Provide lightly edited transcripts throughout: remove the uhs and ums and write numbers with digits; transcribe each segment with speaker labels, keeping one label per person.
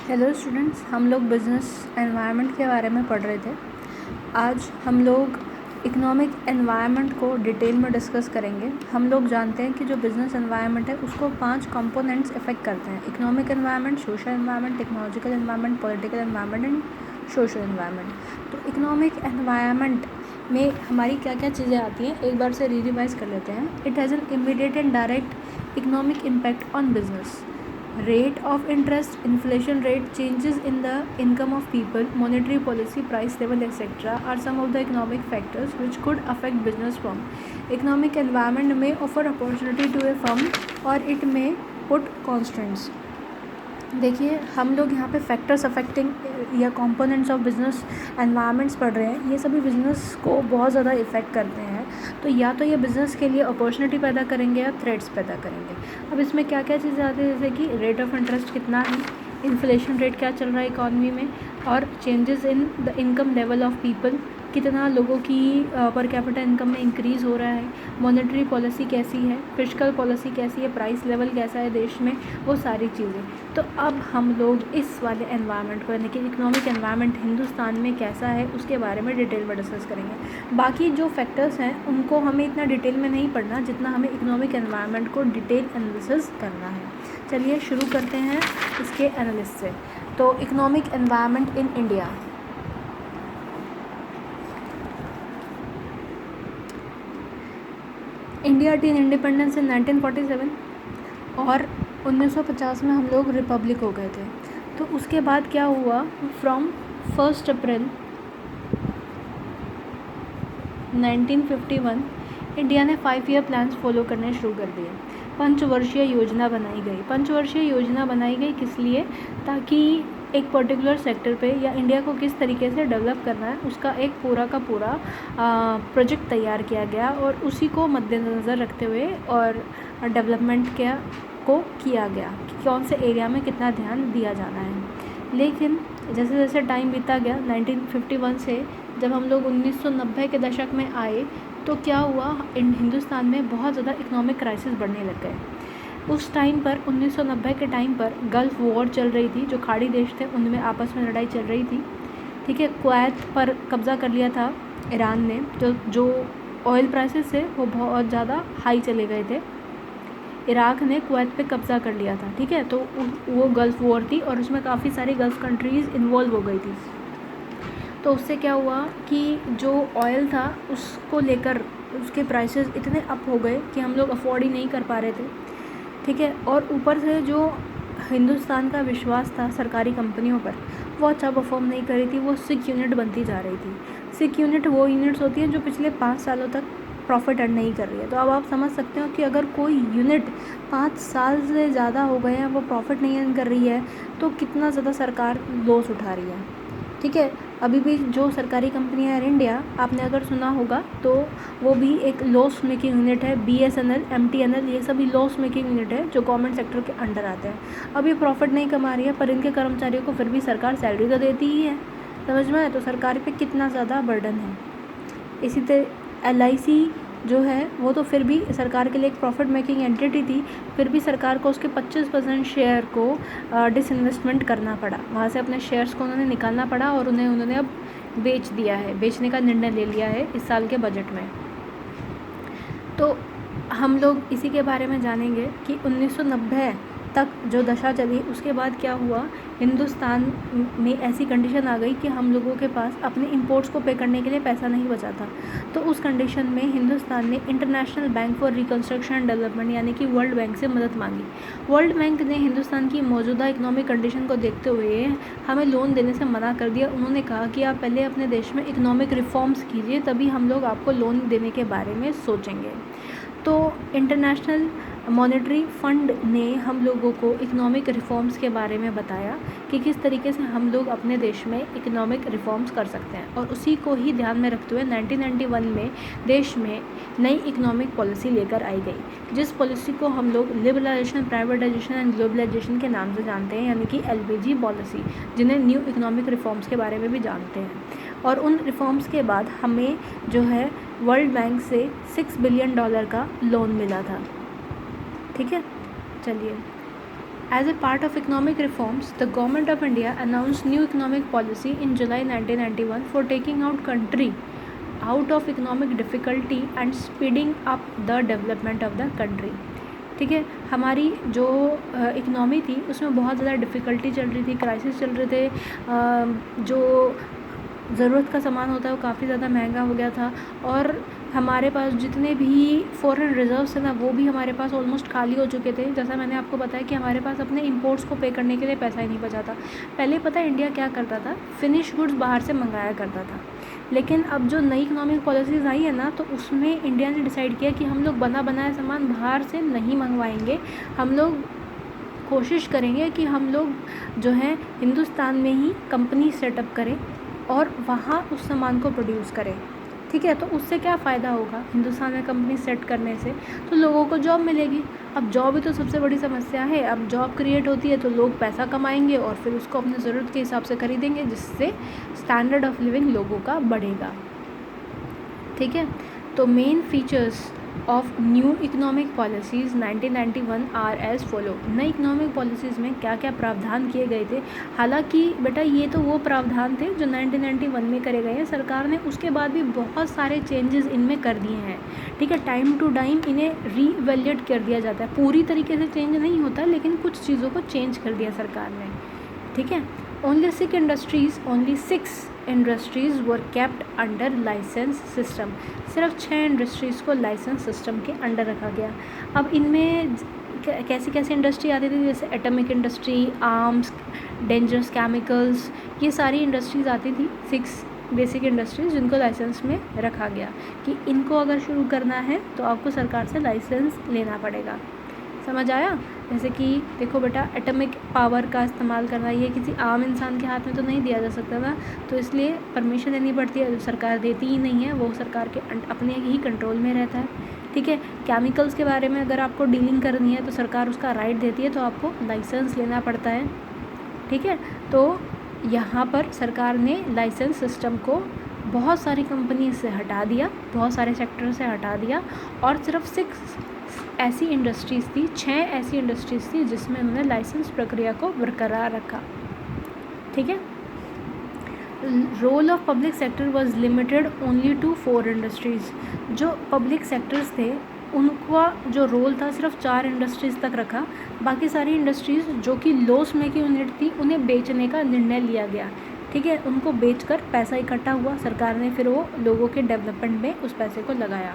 Speaker 1: Hello students, हम लोग business environment के बारे में पढ़ रहे थे। आज हम लोग इकोनॉमिक एनवायरनमेंट को डिटेल में डिस्कस करेंगे। हम लोग जानते हैं कि जो बिज़नेस एनवायरनमेंट है उसको 5 कंपोनेंट्स इफ़ेक्ट करते हैं: economic environment, social environment, technological environment, political environment and social environment. तो इकोनॉमिक एनवायरनमेंट में हमारी क्या क्या चीज़ें आती हैं, एक बार से रिवाइज कर लेते हैं। It has an immediate and direct economic impact on business. Rate of interest, inflation rate, changes in the income of people, monetary policy, price level, etc. are some of the economic factors which could affect business firm. Economic environment may offer opportunity to a firm or it may put constraints. देखिए, हम लोग यहाँ पे factors affecting या components of business environments पढ़ रहे हैं। ये सभी बिजनेस को बहुत ज़्यादा इफ़ेक्ट करते हैं। तो या तो ये बिज़नेस के लिए अपॉर्चुनिटी पैदा करेंगे या थ्रेट्स पैदा करेंगे। अब इसमें क्या क्या चीज़ें आती है, जैसे कि रेट ऑफ इंटरेस्ट कितना है, इन्फ्लेशन रेट क्या चल रहा है इकॉनमी में, और changes in the income level of people, कितना लोगों की पर कैपिटा इनकम में इंक्रीज़ हो रहा है, मॉनेटरी पॉलिसी कैसी है, फिस्कल पॉलिसी कैसी है, प्राइस लेवल कैसा है देश में, वो सारी चीज़ें। तो अब हम लोग इस वाले एनवायरनमेंट को, यानी कि इकोनॉमिक एनवायरनमेंट हिंदुस्तान में कैसा है उसके बारे में डिटेल में डिस्कस करेंगे। बाकी जो फैक्टर्स हैं उनको हमें इतना डिटेल में नहीं पढ़ना जितना हमें इकोनॉमिक एनवायरनमेंट को डिटेल एनालिसिस करना है। चलिए शुरू करते हैं इसके एनालिसिस से। तो economic environment in India. India attain independence in 1947 और 1950 में हम लोग रिपब्लिक हो गए थे। तो उसके बाद क्या हुआ, फ्रॉम 1 अप्रैल 1951 इंडिया ने 5 ईयर प्लान्स फॉलो करने शुरू कर दिए। पंचवर्षीय योजना बनाई गई। पंचवर्षीय योजना बनाई गई किस लिए, ताकि एक पर्टिकुलर सेक्टर पे या इंडिया को किस तरीके से डेवलप करना है उसका एक पूरा का पूरा प्रोजेक्ट तैयार किया गया और उसी को मद्देनज़र रखते हुए और डेवलपमेंट को किया गया कि कौन से एरिया में कितना ध्यान दिया जाना है। लेकिन जैसे जैसे टाइम बीता गया, 1951 से जब हम लोग 1990 के दशक में आए तो क्या हुआ, हिंदुस्तान में बहुत ज़्यादा इकोनॉमिक क्राइसिस बढ़ने लग गए। उस टाइम पर 1990 के टाइम पर गल्फ़ वॉर चल रही थी, जो खाड़ी देश थे उनमें आपस में लड़ाई चल रही थी। ठीक है, कुवैत पर कब्ज़ा कर लिया था ईरान ने, जो ऑयल प्राइसेस थे वो बहुत ज़्यादा हाई चले गए थे। इराक़ ने कुवैत पे कब्ज़ा कर लिया था। ठीक है, तो वो गल्फ़ वॉर थी और उसमें काफ़ी सारी गल्फ़ कंट्रीज़ इन्वॉल्व हो गई थी। तो उससे क्या हुआ कि जो ऑयल था उसको लेकर उसके प्राइसेस इतने अप हो गए कि हम लोग अफोर्ड ही नहीं कर पा रहे थे। ठीक है, और ऊपर से जो हिंदुस्तान का विश्वास था सरकारी कंपनियों पर, वो अच्छा परफॉर्म नहीं कर रही थी। वो सिक यूनिट बनती जा रही थी। सिक यूनिट वो यूनिट्स होती हैं जो पिछले 5 सालों तक प्रॉफिट अर्न नहीं कर रही है। तो अब आप समझ सकते हो कि अगर कोई यूनिट 5 साल से ज़्यादा हो गए हैं वो प्रॉफिट नहीं अर्न कर रही है तो कितना ज़्यादा सरकार लॉस उठा रही है। ठीक है, अभी भी जो सरकारी कंपनियां एयर इंडिया, आपने अगर सुना होगा तो वो भी एक लॉस मेकिंग यूनिट है। BSNL, MTNL, ये सभी लॉस मेकिंग यूनिट है जो गवर्नमेंट सेक्टर के अंडर आते हैं। अब ये प्रॉफिट नहीं कमा रही है पर इनके कर्मचारियों को फिर भी सरकार सैलरी तो देती ही है। समझ में आए, तो सरकार पे कितना ज़्यादा बर्डन है। इसी तरह LIC जो है वो तो फिर भी सरकार के लिए एक प्रॉफिट मेकिंग एंटिटी थी, फिर भी सरकार को उसके 25% शेयर को डिसइन्वेस्टमेंट करना पड़ा। वहाँ से अपने शेयर्स को उन्होंने निकालना पड़ा और उन्होंने अब बेच दिया है, बेचने का निर्णय ले लिया है इस साल के बजट में। तो हम लोग इसी के बारे में जानेंगे कि 1990 तक जो दशा चली उसके बाद क्या हुआ। हिंदुस्तान में ऐसी कंडीशन आ गई कि हम लोगों के पास अपने इंपोर्ट्स को पे करने के लिए पैसा नहीं बचा था। तो उस कंडीशन में हिंदुस्तान ने international bank for reconstruction and development यानी कि वर्ल्ड बैंक से मदद मांगी। वर्ल्ड बैंक ने हिंदुस्तान की मौजूदा इकोनॉमिक कंडीशन को देखते हुए हमें लोन देने से मना कर दिया। उन्होंने कहा कि आप पहले अपने देश में इकोनॉमिक रिफॉर्म्स कीजिए, तभी हम लोग आपको लोन देने के बारे में सोचेंगे। तो इंटरनेशनल मॉनेटरी फ़ंड ने हम लोगों को इकोनॉमिक रिफॉर्म्स के बारे में बताया कि किस तरीके से हम लोग अपने देश में इकोनॉमिक रिफॉर्म्स कर सकते हैं, और उसी को ही ध्यान में रखते हुए 1991 में देश में नई इकोनॉमिक पॉलिसी लेकर आई गई, जिस पॉलिसी को हम लोग लिबरलाइजेशन, प्राइवेटाइजेशन एंड ग्लोबलाइजेशन के नाम से जानते हैं, यानी कि LPG पॉलिसी, जिन्हें न्यू इकोनॉमिक रिफॉर्म्स के बारे में भी जानते हैं। और उन रिफॉर्म्स के बाद हमें जो है वर्ल्ड बैंक से $6 बिलियन का लोन मिला था। ठीक है, चलिए As a part of economic reforms, the Government of India announced new economic policy in July 1991 for taking out country out of economic difficulty and speeding up the development of the country. ठीक है, हमारी जो economy थी उसमें बहुत ज़्यादा difficulty चल रही थी, क्राइसिस चल रहे थे, जो ज़रूरत का सामान होता है वो काफ़ी ज़्यादा महंगा हो गया था, और हमारे पास जितने भी फॉरेन रिजर्व्स हैं ना वो भी हमारे पास ऑलमोस्ट खाली हो चुके थे। जैसा मैंने आपको बताया कि हमारे पास अपने इंपोर्ट्स को पे करने के लिए पैसा ही नहीं बचा था। पहले पता है इंडिया क्या करता था, फिनिश गुड्स बाहर से मंगाया करता था, लेकिन अब जो नई इकोनॉमिक पॉलिसीज़ आई है ना तो उसमें इंडिया ने डिसाइड किया कि हम लोग बना बनाया सामान बाहर से नहीं मंगवाएंगे, हम लोग कोशिश करेंगे कि हम लोग जो है हिंदुस्तान में ही कंपनी सेटअप करें और वहाँ उस सामान को प्रोड्यूस करें। ठीक है, तो उससे क्या फ़ायदा होगा, हिंदुस्तान में कंपनी सेट करने से तो लोगों को जॉब मिलेगी। अब जॉब ही तो सबसे बड़ी समस्या है। अब जॉब क्रिएट होती है तो लोग पैसा कमाएंगे और फिर उसको अपनी ज़रूरत के हिसाब से खरीदेंगे, जिससे स्टैंडर्ड ऑफ लिविंग लोगों का बढ़ेगा। ठीक है, तो main features of new economic policies 1991 are as follow. नई इकोनॉमिक पॉलिसीज़ में क्या क्या प्रावधान किए गए थे। हालांकि बेटा ये तो वो प्रावधान थे जो 1991 में करे गए हैं, सरकार ने उसके बाद भी बहुत सारे चेंजेस इनमें कर दिए हैं। ठीक है, टाइम टू टाइम इन्हें रीवैल्यूएट कर दिया जाता है, पूरी तरीके से चेंज नहीं होता लेकिन कुछ चीज़ों को चेंज कर दिया सरकार ने। ठीक है, only six industries were kept under license system. सिर्फ 6 इंडस्ट्रीज़ को लाइसेंस सिस्टम के अंडर रखा गया। अब इनमें कैसी कैसी इंडस्ट्री आती थी, जैसे atomic industry, arms, dangerous chemicals, ये सारी इंडस्ट्रीज़ आती थी। 6 बेसिक इंडस्ट्रीज़ जिनको लाइसेंस में रखा गया कि इनको अगर शुरू करना है तो आपको सरकार से लाइसेंस लेना पड़ेगा। समझ आया। जैसे कि देखो बेटा, एटॉमिक पावर का इस्तेमाल करना ये किसी आम इंसान के हाथ में तो नहीं दिया जा सकता ना, तो इसलिए परमिशन लेनी पड़ती है, जो सरकार देती ही नहीं है, वो सरकार के अपने ही कंट्रोल में रहता है। ठीक है, केमिकल्स के बारे में अगर आपको डीलिंग करनी है तो सरकार उसका राइट देती है, तो आपको लाइसेंस लेना पड़ता है। ठीक है, तो यहाँ पर सरकार ने लाइसेंस सिस्टम को बहुत सारी कंपनी से हटा दिया, बहुत सारे सेक्टर से हटा दिया, और सिर्फ 6 ऐसी इंडस्ट्रीज़ थी, 6 ऐसी इंडस्ट्रीज़ थी जिसमें उन्होंने लाइसेंस प्रक्रिया को बरकरार रखा। ठीक है, role of public sector was limited only to 4 industries. जो पब्लिक सेक्टर्स थे उनका जो रोल था सिर्फ 4 इंडस्ट्रीज़ तक रखा। बाकी सारी इंडस्ट्रीज़ जो कि लॉस मेकिंग यूनिट थी उन्हें बेचने का निर्णय लिया गया। ठीक है, उनको बेचकर पैसा इकट्ठा हुआ, सरकार ने फिर वो लोगों के डेवलपमेंट में उस पैसे को लगाया।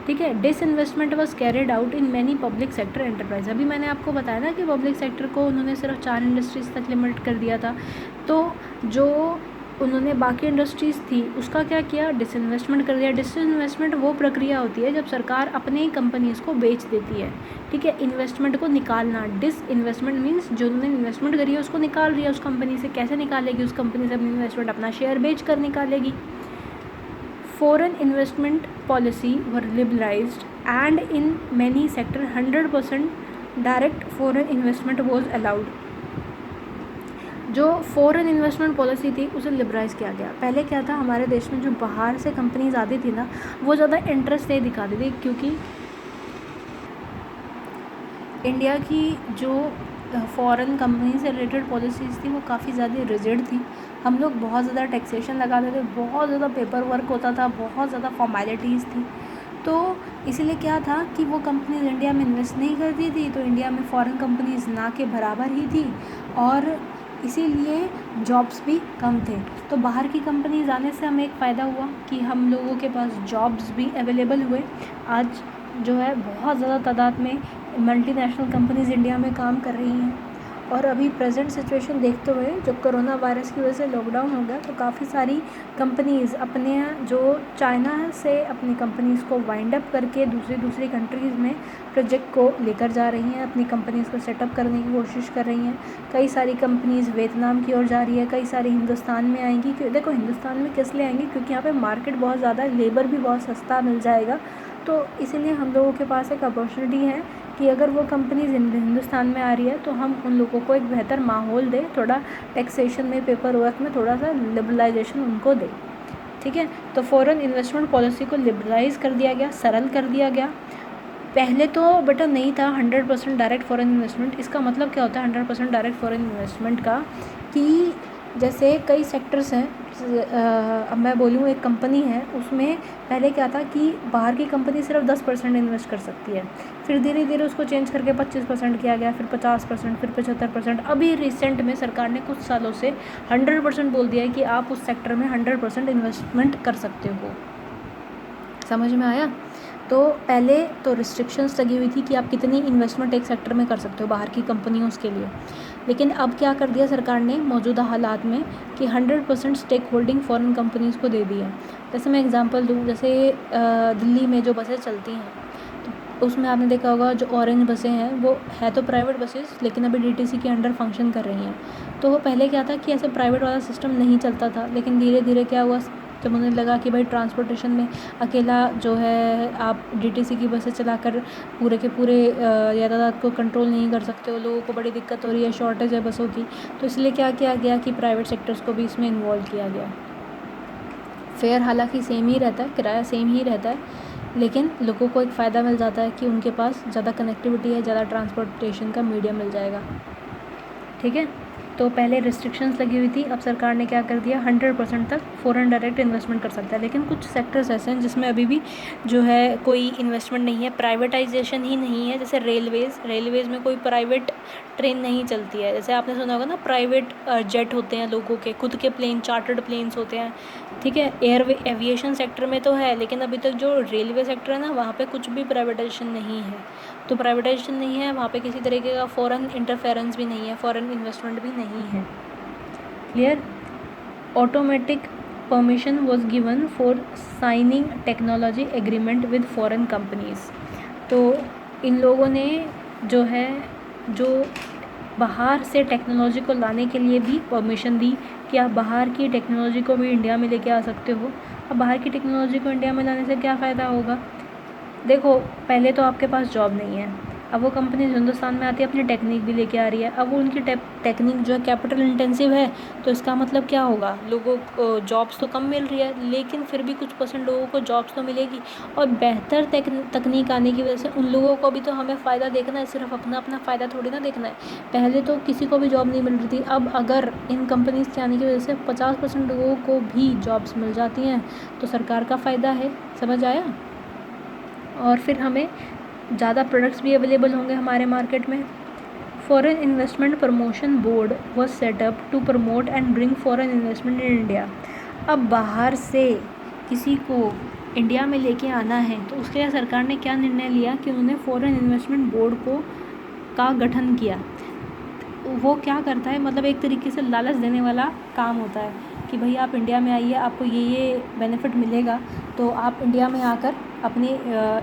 Speaker 1: ठीक है, disinvestment was carried out in many public sector enterprise. अभी मैंने आपको बताया ना कि पब्लिक सेक्टर को उन्होंने सिर्फ 4 इंडस्ट्रीज़ तक लिमिट कर दिया था, तो जो उन्होंने बाकी इंडस्ट्रीज़ थी उसका क्या किया, डिसइन्वेस्टमेंट कर दिया। डिसइन्वेस्टमेंट वो प्रक्रिया होती है जब सरकार अपने ही कंपनीज़ को बेच देती है। ठीक है, इन्वेस्टमेंट को निकालना। डिसइन्वेस्टमेंट मीन्स जो उन्होंने इन्वेस्टमेंट करी है उसको निकाल रही है उस कंपनी से। कैसे निकालेगी, उस कंपनी से अपनी इन्वेस्टमेंट, अपना शेयर बेच कर निकालेगी। Foreign investment policy were liberalized and in many sector 100% direct foreign investment was allowed. जो फॉरेन इन्वेस्टमेंट पॉलिसी थी उसे लिबराइज़ किया गया। पहले क्या था, हमारे देश में जो बाहर से कंपनीज आती थी ना वो ज़्यादा इंटरेस्ट नहीं दिखाती थी, क्योंकि इंडिया की जो फॉरेन कंपनी से रिलेटेड पॉलिसीज़ थी वो काफ़ी ज़्यादा रिजिड थी। हम लोग बहुत ज़्यादा टैक्सेशन लगाते थे, बहुत ज़्यादा पेपर वर्क होता था, बहुत ज़्यादा फॉर्मेलिटीज़ थी। तो इसीलिए क्या था कि वो कंपनीज इंडिया में इन्वेस्ट नहीं करती थी, तो इंडिया में फॉरेन कंपनीज ना के बराबर ही थी, और इसीलिए जॉब्स भी कम थे। तो बाहर की कंपनीज आने से हमें एक फ़ायदा हुआ कि हम लोगों के पास जॉब्स भी अवेलेबल हुए। आज जो है बहुत ज़्यादा तादाद में मल्टीनेशनल कंपनीज इंडिया में काम कर रही हैं, और अभी प्रेजेंट सिचुएशन देखते हुए जो कोरोना वायरस की वजह से लॉकडाउन हो गया, तो काफ़ी सारी कंपनीज़ अपने जो चाइना से अपनी कंपनीज़ को वाइंड अप करके दूसरी कंट्रीज़ में प्रोजेक्ट को लेकर जा रही हैं, अपनी कंपनीज़ को सेटअप करने की कोशिश कर रही हैं। कई सारी कंपनीज़ वियतनाम की ओर जा रही है, कई सारी हिंदुस्तान में आएंगी। देखो हिंदुस्तान में किस लिए आएंगी, क्योंकि यहाँ पर मार्केट बहुत ज़्यादा है, लेबर भी बहुत सस्ता मिल जाएगा। तो इसीलिए हम लोगों के पास एक अपॉर्चुनिटी है कि अगर वो कंपनीज हिंदुस्तान में आ रही है तो हम उन लोगों को एक बेहतर माहौल दें, थोड़ा टैक्सेशन में, पेपर वर्क में थोड़ा सा लिबरलाइजेशन उनको दें। ठीक है, तो फॉरेन इन्वेस्टमेंट पॉलिसी को लिबरलाइज कर दिया गया, सरल कर दिया गया। पहले तो बेटा नहीं था 100% डायरेक्ट फॉरेन इन्वेस्टमेंट। इसका मतलब क्या होता है 100% डायरेक्ट फॉरेन इन्वेस्टमेंट का, कि जैसे कई सेक्टर्स हैं, अब मैं बोलूँ एक कंपनी है, उसमें पहले क्या था कि बाहर की कंपनी सिर्फ 10% इन्वेस्ट कर सकती है, फिर धीरे धीरे उसको चेंज करके 25% किया गया, फिर 50%, फिर 75%। अभी रिसेंट में सरकार ने कुछ सालों से 100% बोल दिया है कि आप उस सेक्टर में 100% इन्वेस्टमेंट कर सकते हो। समझ में आया? तो पहले तो रिस्ट्रिक्शंस लगी हुई थी कि आप कितनी इन्वेस्टमेंट एक सेक्टर में कर सकते हो बाहर की कंपनियों के लिए, लेकिन अब क्या कर दिया सरकार ने मौजूदा हालात में कि 100% स्टेक होल्डिंग फॉरेन कंपनीज़ को दे दी है। जैसे मैं एग्जांपल दूँ, जैसे दिल्ली में जो बसें चलती हैं, तो उसमें आपने देखा होगा जो ऑरेंज बसें हैं वो है तो प्राइवेट बसेस, लेकिन अभी डीटीसी के अंडर फंक्शन कर रही हैं। तो वो पहले क्या था कि ऐसे प्राइवेट वाला सिस्टम नहीं चलता था, लेकिन धीरे धीरे क्या हुआ, जब उन्हें लगा कि भाई ट्रांसपोर्टेशन में अकेला जो है आप डीटीसी की बसें चलाकर पूरे के पूरे यातायात को कंट्रोल नहीं कर सकते हो, लोगों को बड़ी दिक्कत हो रही है, शॉर्टेज है बसों की, तो इसलिए क्या किया गया कि प्राइवेट सेक्टर्स को भी इसमें इन्वॉल्व किया गया। फेयर हालांकि सेम ही रहता है, किराया सेम ही रहता है, लेकिन लोगों को एक फ़ायदा मिल जाता है कि उनके पास ज़्यादा कनेक्टिविटी है, ज़्यादा ट्रांसपोर्टेशन का मीडियम मिल जाएगा। ठीक है, तो पहले रिस्ट्रिक्शंस लगी हुई थी, अब सरकार ने क्या कर दिया 100% तक फॉरेन डायरेक्ट इन्वेस्टमेंट कर सकता है। लेकिन कुछ सेक्टर्स ऐसे हैं जिसमें अभी भी जो है कोई इन्वेस्टमेंट नहीं है, प्राइवेटाइजेशन ही नहीं है। जैसे रेलवेज़ में कोई प्राइवेट ट्रेन नहीं चलती है। जैसे आपने सुना होगा ना, प्राइवेट जेट होते हैं लोगों के, खुद के प्लेन, चार्टर्ड प्लेन्स होते हैं। ठीक है, एविएशन सेक्टर में तो है, लेकिन अभी तक जो रेलवे सेक्टर है ना, वहाँ पे कुछ भी प्राइवेटाइजेशन नहीं है। तो प्राइवेटाइजेशन नहीं है वहाँ पे, किसी तरीके का फॉरेन इंटरफेरेंस भी नहीं है, फॉरेन इन्वेस्टमेंट भी नहीं है। Clear? Automatic permission was given for signing technology agreement with foreign companies. तो इन लोगों ने जो है, जो बाहर से टेक्नोलॉजी को लाने के लिए भी परमिशन दी कि आप बाहर की टेक्नोलॉजी को भी इंडिया में लेके आ सकते हो। अब बाहर की टेक्नोलॉजी को इंडिया में लाने से क्या फ़ायदा होगा? देखो, पहले तो आपके पास जॉब नहीं है, अब वो कंपनी हिंदुस्तान में आती है, अपनी टेक्निक भी लेके आ रही है। अब वो उनकी टेक्निक जो है कैपिटल इंटेंसिव है, तो इसका मतलब क्या होगा, लोगों को जॉब्स तो कम मिल रही है, लेकिन फिर भी कुछ % लोगों को जॉब्स तो मिलेगी। और बेहतर तकनीक आने की वजह से उन लोगों को भी तो हमें फ़ायदा देखना है, सिर्फ अपना अपना फ़ायदा थोड़ी ना देखना है। पहले तो किसी को भी जॉब नहीं मिल रही थी, अब अगर इन कंपनीज़ के आने की वजह से 50% लोगों को भी जॉब्स मिल जाती हैं, तो सरकार का फ़ायदा है। समझ आया? और फिर हमें ज़्यादा प्रोडक्ट्स भी अवेलेबल होंगे हमारे मार्केट में। Foreign investment promotion board was set up to promote and bring foreign investment in India. अब बाहर से किसी को इंडिया में लेके आना है, तो उसके लिए सरकार ने क्या निर्णय लिया कि उन्होंने फॉरेन इन्वेस्टमेंट बोर्ड का गठन किया। वो क्या करता है, मतलब एक तरीके से लालच देने वाला काम होता है कि भाई आप इंडिया में आइए, आपको ये बेनिफिट मिलेगा, तो आप इंडिया में आकर अपनी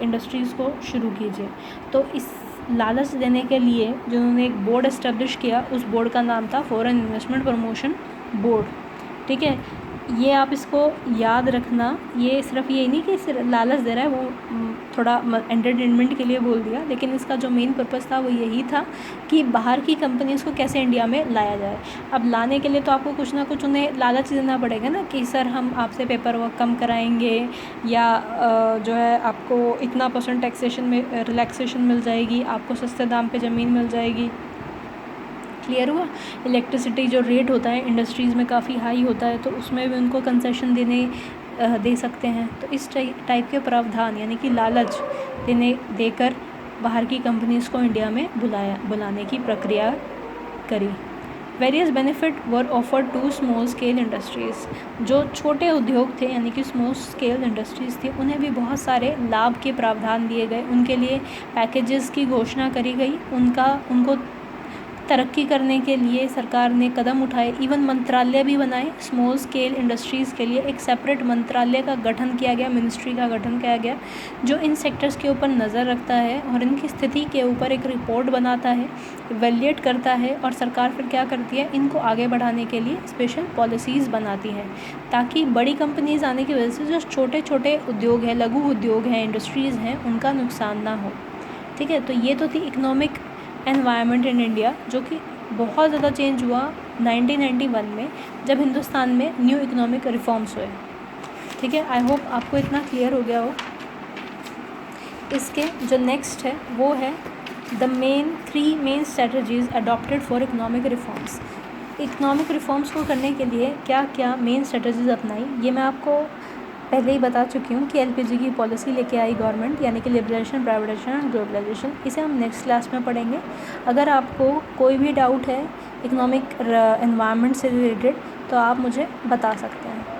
Speaker 1: इंडस्ट्रीज़ को शुरू कीजिए। तो इस लालच देने के लिए जो उन्होंने एक बोर्ड इस्टेब्लिश किया, उस बोर्ड का नाम था फॉरेन इन्वेस्टमेंट प्रमोशन बोर्ड। ठीक है, ये आप इसको याद रखना। ये सिर्फ ये नहीं कि सिर्फ लालच दे रहा है, वो थोड़ा एंटरटेनमेंट के लिए बोल दिया, लेकिन इसका जो मेन पर्पस था वो यही था कि बाहर की कंपनीज़ को कैसे इंडिया में लाया जाए। अब लाने के लिए तो आपको कुछ ना कुछ उन्हें लालच देना पड़ेगा ना, कि सर हम आपसे पेपर वर्क कम कराएंगे, या जो है आपको इतना % टैक्सेशन में रिलैक्सेशन मिल जाएगी, आपको सस्ते दाम पे ज़मीन मिल जाएगी। क्लियर हुआ? इलेक्ट्रिसिटी जो रेट होता है इंडस्ट्रीज़ में काफ़ी हाई होता है, तो उसमें भी उनको कंसेशन दे सकते हैं। तो इस टाइप के प्रावधान, यानी कि लालच देकर बाहर की कंपनीज़ को इंडिया में बुलाने की प्रक्रिया करी। Various benefit were offered to small scale industries. जो छोटे उद्योग थे, यानी कि स्मॉल स्केल इंडस्ट्रीज़ थी, उन्हें भी बहुत सारे लाभ के प्रावधान दिए गए, उनके लिए पैकेजेस की घोषणा करी गई, उनको तरक्की करने के लिए सरकार ने कदम उठाए। इवन मंत्रालय भी बनाए स्मॉल स्केल इंडस्ट्रीज़ के लिए। एक सेपरेट मंत्रालय का गठन किया गया, मिनिस्ट्री का गठन किया गया, जो इन सेक्टर्स के ऊपर नज़र रखता है और इनकी स्थिति के ऊपर एक रिपोर्ट बनाता है, इवैल्यूएट करता है, और सरकार फिर क्या करती है, इनको आगे बढ़ाने के लिए स्पेशल पॉलिसीज़ बनाती है, ताकि बड़ी कंपनीज़ आने की वजह से जो छोटे छोटे उद्योग हैं, लघु उद्योग हैं, इंडस्ट्रीज़ हैं, उनका नुकसान ना हो। ठीक है, तो ये तो थी इकोनॉमिक एनवायरनमेंट इन इंडिया, जो कि बहुत ज़्यादा चेंज हुआ 1991 में, जब हिंदुस्तान में न्यू इकोनॉमिक रिफॉर्म्स हुए। ठीक है, आई होप आपको इतना क्लियर हो गया हो। इसके जो नेक्स्ट है वो है the three main strategies adopted for economic reforms. Economic reforms को करने के लिए क्या क्या मेन स्ट्रेटजीज अपनाई, ये मैं आपको पहले ही बता चुकी हूँ कि एलपीजी की पॉलिसी लेके आई गवर्नमेंट, यानी कि लिबरेशन, प्राइवेटाइजेशन एंड ग्लोबलाइजेशन। इसे हम नेक्स्ट क्लास में पढ़ेंगे। अगर आपको कोई भी डाउट है इकोनॉमिक एनवायरनमेंट से रिलेटेड तो आप मुझे बता सकते हैं।